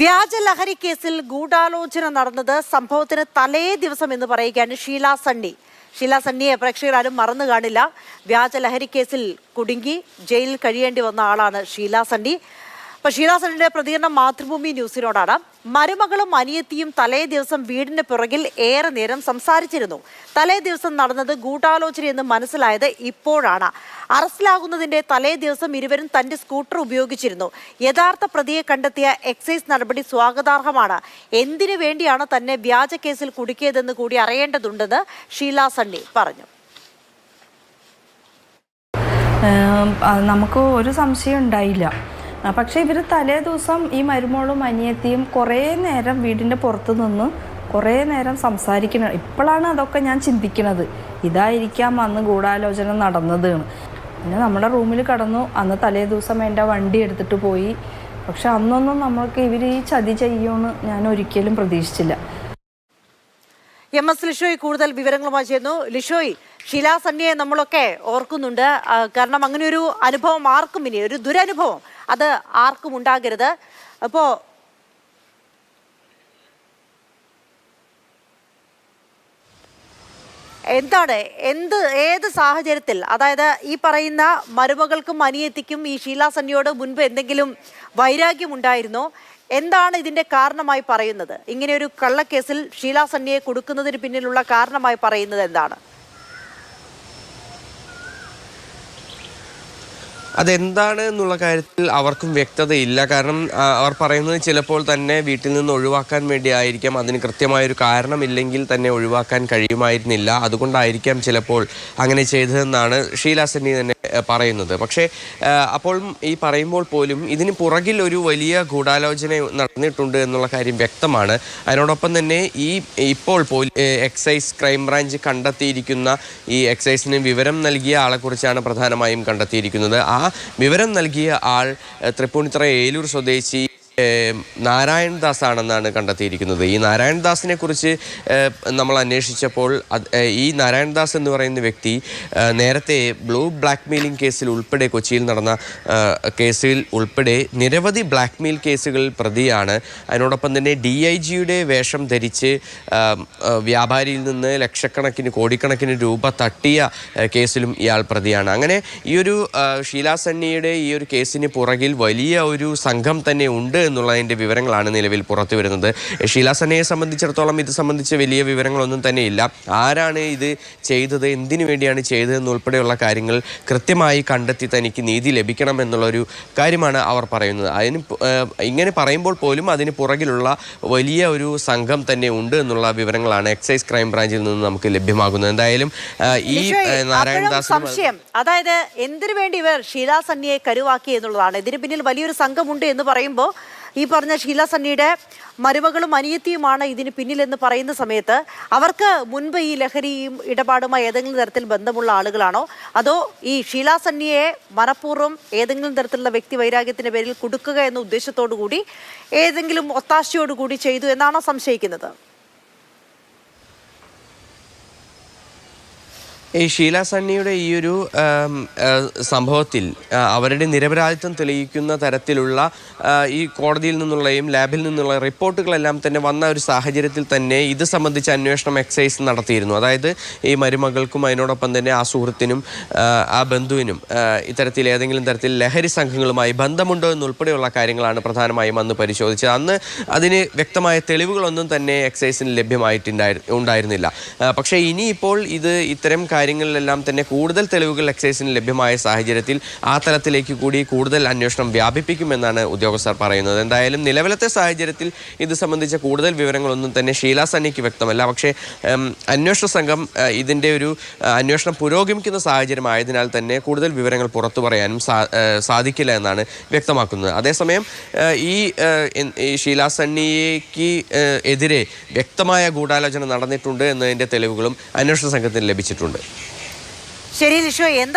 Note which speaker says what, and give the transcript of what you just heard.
Speaker 1: വ്യാജ ലഹരി കേസിൽ ഗൂഢാലോചന നടന്നത് സംഭവത്തിന് തലേ ദിവസം എന്ന് പറയുകയാണ് ഷീല സണ്ണി. ഷീല സണ്ണിയെ പ്രേക്ഷകരാരും മറന്നു കാണില്ല. വ്യാജ ലഹരി കേസിൽ കുടുങ്ങി ജയിലിൽ കഴിയേണ്ടി വന്ന ആളാണ് ഷീല സണ്ണി. അപ്പോൾ ഷീല സണ്ണിയുടെ പ്രതികരണം മാതൃഭൂമി ന്യൂസിനോടാണ്. മരുമകളും അനിയത്തിയും തലേ ദിവസം വീടിന് പിറകിൽ ഏറെ നേരം സംസാരിച്ചിരുന്നു. തലേ ദിവസം നടന്നത് ഗൂഢാലോചനയെന്ന് മനസ്സിലായത് ഇപ്പോഴാണ്. അറസ്റ്റിലാകുന്നതിന്റെ തലേ ദിവസം ഇരുവരും തന്റെ സ്കൂട്ടർ ഉപയോഗിച്ചിരുന്നു. യഥാർത്ഥ പ്രതിയെ കണ്ടെത്തിയ എക്സൈസ് നടപടി സ്വാഗതാർഹമാണ്. എന്തിനു വേണ്ടിയാണ് തന്നെ വ്യാജ കേസിൽ കുടുക്കിയതെന്ന് കൂടി അറിയേണ്ടതുണ്ടെന്ന് ഷീല സണ്ണി പറഞ്ഞു.
Speaker 2: നമുക്ക് ഒരു സംശയം ഉണ്ടായില്ല. പക്ഷേ ഇവർ തലേ ദിവസം ഈ മരുമോളും അനിയത്തിയും കുറേ നേരം വീടിൻ്റെ പുറത്ത് നിന്ന് കുറേ നേരം സംസാരിക്കണം. ഇപ്പോഴാണ് അതൊക്കെ ഞാൻ ചിന്തിക്കുന്നത്. ഇതായിരിക്കാം അന്ന് ഗൂഢാലോചന നടന്നത്. പിന്നെ നമ്മുടെ റൂമിൽ കടന്നു. അന്ന് തലേ ദിവസം എൻ്റെ വണ്ടി എടുത്തിട്ട് പോയി. പക്ഷെ അന്നൊന്നും നമ്മൾക്ക് ഇവർ ഈ ചതി ചെയ്യുമെന്ന് ഞാൻ ഒരിക്കലും പ്രതീക്ഷിച്ചില്ല.
Speaker 1: എം.എസ്. ലിഷോയ് കൂടുതൽ വിവരങ്ങളുമായി ചേർന്നു. ലിഷോയ്, ഷീല സണ്ണിയെ നമ്മളൊക്കെ ഓർക്കുന്നുണ്ട്. കാരണം അങ്ങനെ ഒരു അനുഭവം ആർക്കും, ഇനി ഒരു ദുരനുഭവം അത് ആർക്കും ഉണ്ടാകരുത്. അപ്പോ എന്താണ് ഏത് സാഹചര്യത്തിൽ, അതായത് ഈ പറയുന്ന മരുമകൾക്കും അനിയത്തിക്കും ഈ ഷീല സണ്ണിയോട് മുൻപ് എന്തെങ്കിലും വൈരാഗ്യം ഉണ്ടായിരുന്നോ? എന്താണ് ഇതിന്റെ കാരണമായി പറയുന്നത്? ഇങ്ങനെ ഒരു കള്ളക്കേസിൽ ഷീല സണ്ണിയെ കൊടുക്കുന്നതിന് പിന്നിലുള്ള കാരണമായി പറയുന്നത് എന്താണ്?
Speaker 3: അതെന്താണ് എന്നുള്ള കാര്യത്തിൽ അവർക്കും വ്യക്തതയില്ല. കാരണം അവർ പറയുന്നത് ചിലപ്പോൾ തന്നെ വീട്ടിൽ നിന്ന് ഒഴിവാക്കാൻ വേണ്ടി ആയിരിക്കാം. അതിന് കൃത്യമായൊരു കാരണമില്ലെങ്കിൽ തന്നെ ഒഴിവാക്കാൻ കഴിയുമായിരുന്നില്ല. അതുകൊണ്ടായിരിക്കാം ചിലപ്പോൾ അങ്ങനെ ചെയ്തതെന്നാണ് ഷീല സണ്ണി തന്നെ പറയുന്നത്. പക്ഷേ അപ്പോൾ ഈ പറയുമ്പോൾ പോലും ഇതിന് പുറകിൽ ഒരു വലിയ ഗൂഢാലോചന നടന്നിട്ടുണ്ട് എന്നുള്ള കാര്യം വ്യക്തമാണ്. അതിനോടൊപ്പം തന്നെ ഇപ്പോൾ എക്സൈസ് ക്രൈംബ്രാഞ്ച് കണ്ടെത്തിയിരിക്കുന്ന ഈ എക്സൈസിന് വിവരം നൽകിയ ആളെക്കുറിച്ചാണ് പ്രധാനമായും കണ്ടെത്തിയിരിക്കുന്നത്. ആ വിവരം നൽകിയ ആൾ തൃപ്പൂണിത്തുറ ഏലൂർ സ്വദേശി നാരായൺ ദാസ് ആണെന്നാണ് കണ്ടെത്തിയിരിക്കുന്നത്. ഈ നാരായൺ ദാസിനെ കുറിച്ച് നമ്മൾ അന്വേഷിച്ചപ്പോൾ ഈ നാരായൺ ദാസ് എന്ന് പറയുന്ന വ്യക്തി നേരത്തെ ബ്ലാക്ക് മെയിലിംഗ് കേസിൽ ഉൾപ്പെടെ, കൊച്ചിയിൽ നടന്ന കേസിൽ ഉൾപ്പെടെ നിരവധി ബ്ലാക്ക് മെയിൽ കേസുകളിൽ പ്രതിയാണ്. അതിനോടൊപ്പം തന്നെ DIGയുടെ വേഷം ധരിച്ച് വ്യാപാരിയിൽ നിന്ന് ലക്ഷക്കണക്കിന് കോടിക്കണക്കിന് രൂപ തട്ടിയ കേസിലും ഇയാൾ പ്രതിയാണ്. അങ്ങനെ ഈ ഒരു ഷീല സണ്ണിയുടെ ഈ ഒരു കേസിന് പുറകിൽ വലിയ ഒരു സംഘം തന്നെ ഉണ്ട് എന്നുള്ളതിൻ്റെ വിവരങ്ങളാണ് നിലവിൽ പുറത്തു വരുന്നത്. ഷീല സണ്ണിയെ സംബന്ധിച്ചിടത്തോളം ഇത് സംബന്ധിച്ച് വലിയ വിവരങ്ങളൊന്നും തന്നെയില്ല. ആരാണ് ഇത് ചെയ്തത്, എന്തിനു വേണ്ടിയാണ് ചെയ്തതെന്നുൾപ്പെടെയുള്ള കാര്യങ്ങൾ കൃത്യമായി കണ്ടെത്തി തനിക്ക് നീതി ലഭിക്കണം എന്നുള്ളൊരു കാര്യമാണ് അവർ പറയുന്നത്. ഇങ്ങനെ പറയുമ്പോൾ പോലും അതിന് പുറകിലുള്ള വലിയ ഒരു സംഘം തന്നെ ഉണ്ട് എന്നുള്ള വിവരങ്ങളാണ് എക്സൈസ് ക്രൈംബ്രാഞ്ചിൽ നിന്ന് നമുക്ക് ലഭ്യമാകുന്നത്. എന്തായാലും ഈ നാരായണദാസ്
Speaker 1: സംശയം, അതായത് എന്തിനു വേണ്ടി ഇവർ ഷീല സണ്ണിയെ കരുവാക്കി എന്നുള്ളതാണ്. ഇതിന് പിന്നിൽ വലിയൊരു സംഘമുണ്ട് എന്ന് പറയുമ്പോൾ ഈ പറഞ്ഞ ഷീല സണ്ണിയുടെ മരുമകളും അനിയത്തിയുമാണ് ഇതിന് പിന്നിലെന്ന് പറയുന്ന സമയത്ത് അവർക്ക് മുൻപ് ഈ ലഹരിയും ഇടപാടുമായി ഏതെങ്കിലും തരത്തിൽ ബന്ധമുള്ള ആളുകളാണോ, അതോ ഈ ഷീല സണ്ണിയെ മനഃപൂർവ്വം ഏതെങ്കിലും തരത്തിലുള്ള വ്യക്തി വൈരാഗ്യത്തിന്റെ പേരിൽ കൊടുക്കുക എന്ന ഉദ്ദേശത്തോടു കൂടി ഏതെങ്കിലും ഒത്താശയോടുകൂടി ചെയ്തു എന്നാണോ സംശയിക്കുന്നത്?
Speaker 3: ഈ ഷീല സണ്ണിയുടെ ഈ ഒരു സംഭവത്തിൽ അവരുടെ നിരപരാധിത്വം തെളിയിക്കുന്ന തരത്തിലുള്ള ഈ കോടതിയിൽ നിന്നുള്ളയും ലാബിൽ നിന്നുള്ള റിപ്പോർട്ടുകളെല്ലാം തന്നെ വന്ന ഒരു സാഹചര്യത്തിൽ തന്നെ ഇത് സംബന്ധിച്ച് അന്വേഷണം എക്സൈസ് നടത്തിയിരുന്നു. അതായത് ഈ മരുമകൾക്കും അതിനോടൊപ്പം തന്നെ ആ സുഹൃത്തിനും ആ ബന്ധുവിനും ഇത്തരത്തിൽ ഏതെങ്കിലും തരത്തിൽ ലഹരി സംഘങ്ങളുമായി ബന്ധമുണ്ടോ എന്നുൾപ്പെടെയുള്ള കാര്യങ്ങളാണ് പ്രധാനമായും അന്ന് പരിശോധിച്ചത്. അന്ന് അതിന് വ്യക്തമായ തെളിവുകളൊന്നും തന്നെ എക്സൈസിന് ഉണ്ടായിരുന്നില്ല. പക്ഷേ ഇനിയിപ്പോൾ ഇത്തരം കാര്യങ്ങളിലെല്ലാം തന്നെ കൂടുതൽ തെളിവുകൾ എക്സൈസിന് ലഭ്യമായ സാഹചര്യത്തിൽ ആ തലത്തിലേക്ക് കൂടി കൂടുതൽ അന്വേഷണം വ്യാപിപ്പിക്കുമെന്നാണ് ഉദ്യോഗസ്ഥർ പറയുന്നത്. എന്തായാലും നിലവിലത്തെ സാഹചര്യത്തിൽ ഇത് സംബന്ധിച്ച കൂടുതൽ വിവരങ്ങളൊന്നും തന്നെ ഷീല സണ്ണിക്ക് വ്യക്തമല്ല. പക്ഷേ അന്വേഷണ സംഘം ഇതിൻ്റെ ഒരു അന്വേഷണം പുരോഗമിക്കുന്ന സാഹചര്യമായതിനാൽ തന്നെ കൂടുതൽ വിവരങ്ങൾ പുറത്തു പറയാനും സാധിക്കില്ല എന്നാണ് വ്യക്തമാക്കുന്നത്. അതേസമയം ഈ ഷീല സണ്ണിക്ക് എതിരെ വ്യക്തമായ ഗൂഢാലോചന നടന്നിട്ടുണ്ട് എന്നതിൻ്റെ തെളിവുകളും അന്വേഷണ സംഘത്തിന് ലഭിച്ചിട്ടുണ്ട്.
Speaker 1: ശരി ലിഷോ, എന്താ